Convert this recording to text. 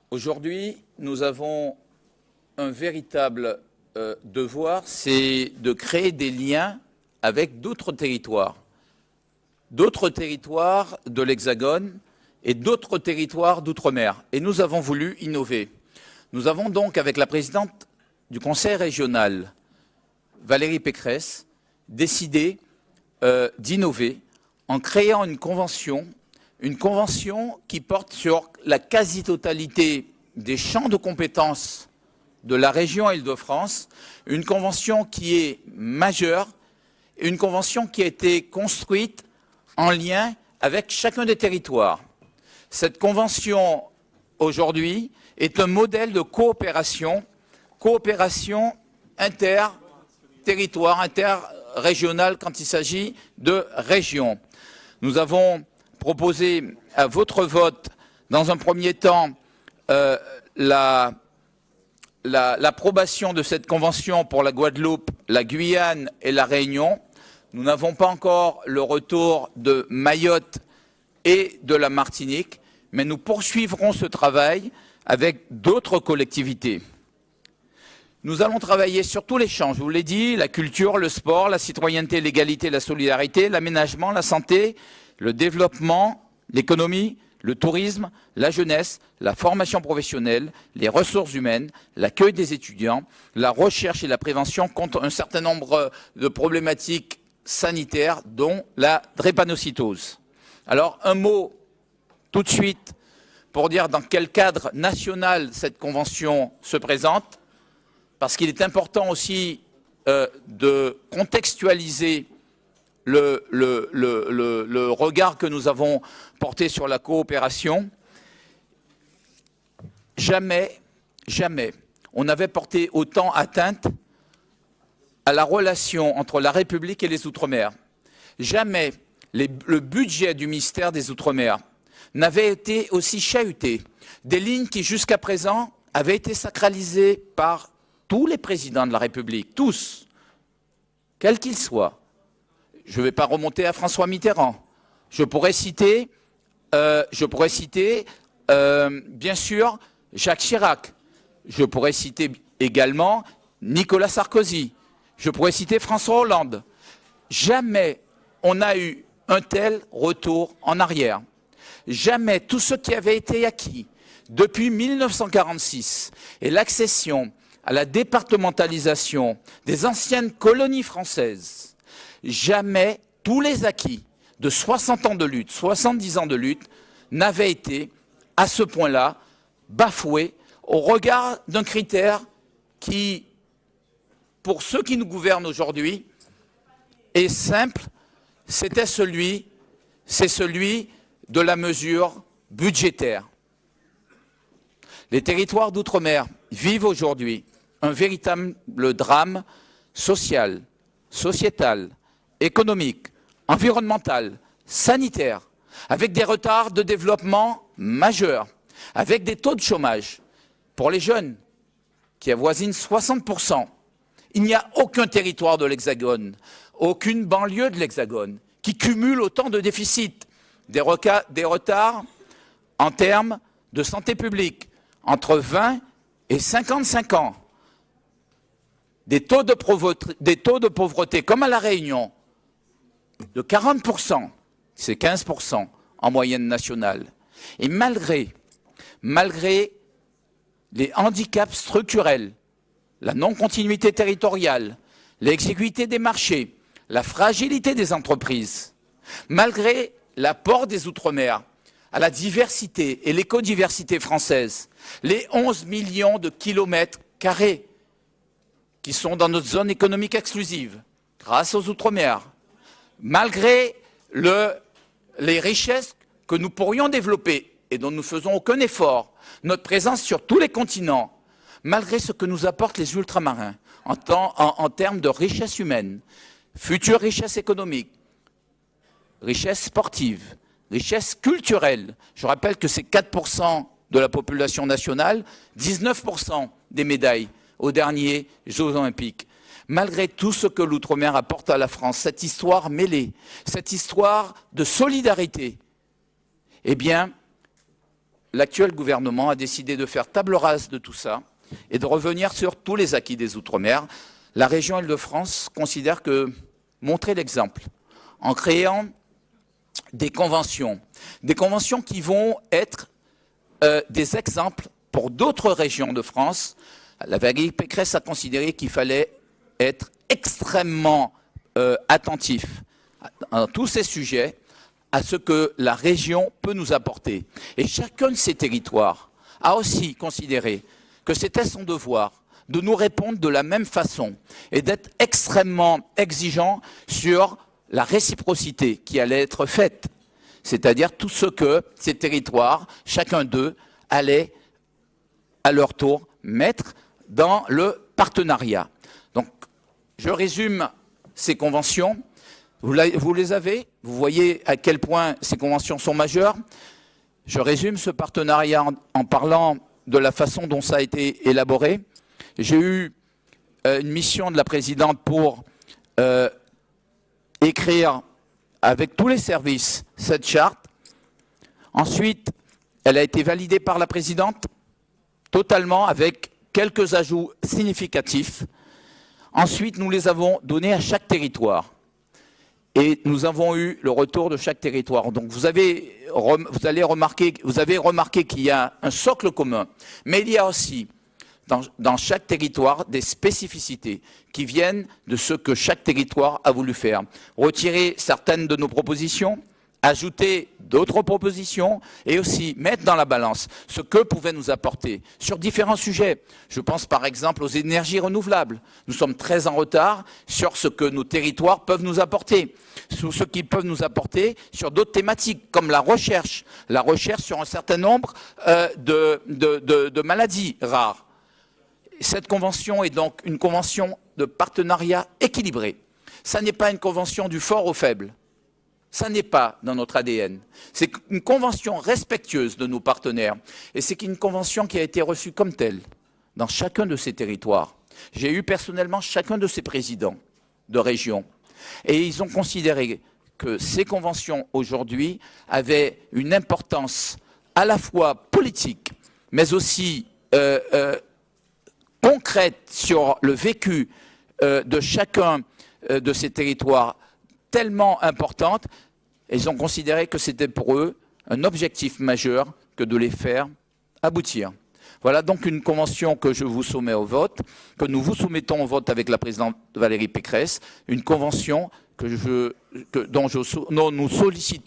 Aujourd'hui, nous avons un véritable devoir, c'est de créer des liens avec d'autres territoires de l'Hexagone et d'autres territoires d'outre-mer. Et nous avons voulu innover. Nous avons donc, avec la présidente du Conseil régional, Valérie Pécresse, décidé d'innover en créant une convention qui porte sur la quasi-totalité des champs de compétences de la région Île-de-France, une convention qui est majeure, une convention qui a été construite en lien avec chacun des territoires. Cette convention, aujourd'hui, est un modèle de coopération inter-territoire, inter-régionale quand il s'agit de régions. Nous avons proposé à votre vote, dans un premier temps, l'approbation de cette convention pour la Guadeloupe, la Guyane et la Réunion. Nous n'avons pas encore le retour de Mayotte et de la Martinique, mais nous poursuivrons ce travail avec d'autres collectivités. Nous allons travailler sur tous les champs, je vous l'ai dit, la culture, le sport, la citoyenneté, l'égalité, la solidarité, l'aménagement, la santé, le développement, l'économie, le tourisme, la jeunesse, la formation professionnelle, les ressources humaines, l'accueil des étudiants, la recherche et la prévention contre un certain nombre de problématiques sanitaires, dont la drépanocytose. Alors, un mot tout de suite pour dire dans quel cadre national cette convention se présente, parce qu'il est important aussi de contextualiser le regard que nous avons porté sur la coopération. Jamais on n'avait porté autant atteinte à la relation entre la République et les Outre-mer. Jamais le budget du ministère des Outre-mer n'avait été aussi chahuté. Des lignes qui, jusqu'à présent, avaient été sacralisées par tous les présidents de la République, tous, quels qu'ils soient. Je ne vais pas remonter à François Mitterrand. Je pourrais citer, bien sûr, Jacques Chirac. Je pourrais citer également Nicolas Sarkozy. Je pourrais citer François Hollande. Jamais on n'a eu un tel retour en arrière. Jamais tout ce qui avait été acquis depuis 1946 et l'accession à la départementalisation des anciennes colonies françaises, jamais tous les acquis de 60 ans de lutte, 70 ans de lutte, n'avaient été à ce point-là bafoués au regard d'un critère qui, pour ceux qui nous gouvernent aujourd'hui, est simple, c'est celui de la mesure budgétaire. Les territoires d'outre-mer vivent aujourd'hui un véritable drame social, sociétal, économique, environnemental, sanitaire, avec des retards de développement majeurs, avec des taux de chômage pour les jeunes qui avoisinent 60%. Il n'y a aucun territoire de l'Hexagone, aucune banlieue de l'Hexagone qui cumule autant de déficits, des retards en termes de santé publique, entre 20 et 55 ans, des taux de pauvreté comme à La Réunion, de 40%, c'est 15% en moyenne nationale. Et malgré les handicaps structurels, la non-continuité territoriale, l'exiguïté des marchés, la fragilité des entreprises, malgré l'apport des Outre-mer à la diversité et l'écodiversité française, les 11 millions de kilomètres carrés qui sont dans notre zone économique exclusive, grâce aux Outre-mer, malgré les richesses que nous pourrions développer et dont nous ne faisons aucun effort, notre présence sur tous les continents, malgré ce que nous apportent les ultramarins en termes de richesse humaine, future richesse économique, richesse sportive, richesse culturelle. Je rappelle que c'est 4% de la population nationale, 19% des médailles aux derniers Jeux olympiques. Malgré tout ce que l'outre-mer apporte à la France, cette histoire mêlée, cette histoire de solidarité, eh bien, l'actuel gouvernement a décidé de faire table rase de tout ça et de revenir sur tous les acquis des Outre-mer. La région Île-de-France considère que montrer l'exemple en créant des conventions qui vont être des exemples pour d'autres régions de France. La Valérie Pécresse a considéré qu'il fallait être extrêmement attentif à tous ces sujets, à ce que la région peut nous apporter. Et chacun de ces territoires a aussi considéré que c'était son devoir de nous répondre de la même façon et d'être extrêmement exigeant sur la réciprocité qui allait être faite. C'est-à-dire tout ce que ces territoires, chacun d'eux, allait à leur tour mettre dans le partenariat. Donc, je résume ces conventions. Vous les avez, vous voyez à quel point ces conventions sont majeures. Je résume ce partenariat en parlant de la façon dont ça a été élaboré. J'ai eu une mission de la présidente pour écrire avec tous les services cette charte. Ensuite, elle a été validée par la présidente totalement avec quelques ajouts significatifs. Ensuite, nous les avons donnés à chaque territoire. Et nous avons eu le retour de chaque territoire. Donc vous avez remarqué qu'il y a un socle commun. Mais il y a aussi dans chaque territoire des spécificités qui viennent de ce que chaque territoire a voulu faire. Retirer certaines de nos propositions, ajouter d'autres propositions et aussi mettre dans la balance ce que pouvaient nous apporter sur différents sujets. Je pense par exemple aux énergies renouvelables. Nous sommes très en retard sur ce que nos territoires peuvent nous apporter, sur ce qu'ils peuvent nous apporter sur d'autres thématiques comme la recherche sur un certain nombre de maladies rares. Cette convention est donc une convention de partenariat équilibré. Ça n'est pas une convention du fort au faible. Ça n'est pas dans notre ADN. C'est une convention respectueuse de nos partenaires. Et c'est une convention qui a été reçue comme telle dans chacun de ces territoires. J'ai eu personnellement chacun de ces présidents de région. Et ils ont considéré que ces conventions aujourd'hui avaient une importance à la fois politique, mais aussi concrète sur le vécu de chacun de ces territoires tellement importante, ils ont considéré que c'était pour eux un objectif majeur que de les faire aboutir. Voilà donc une convention que je vous soumets au vote, que nous vous soumettons au vote avec la présidente Valérie Pécresse, une convention dont nous sollicitons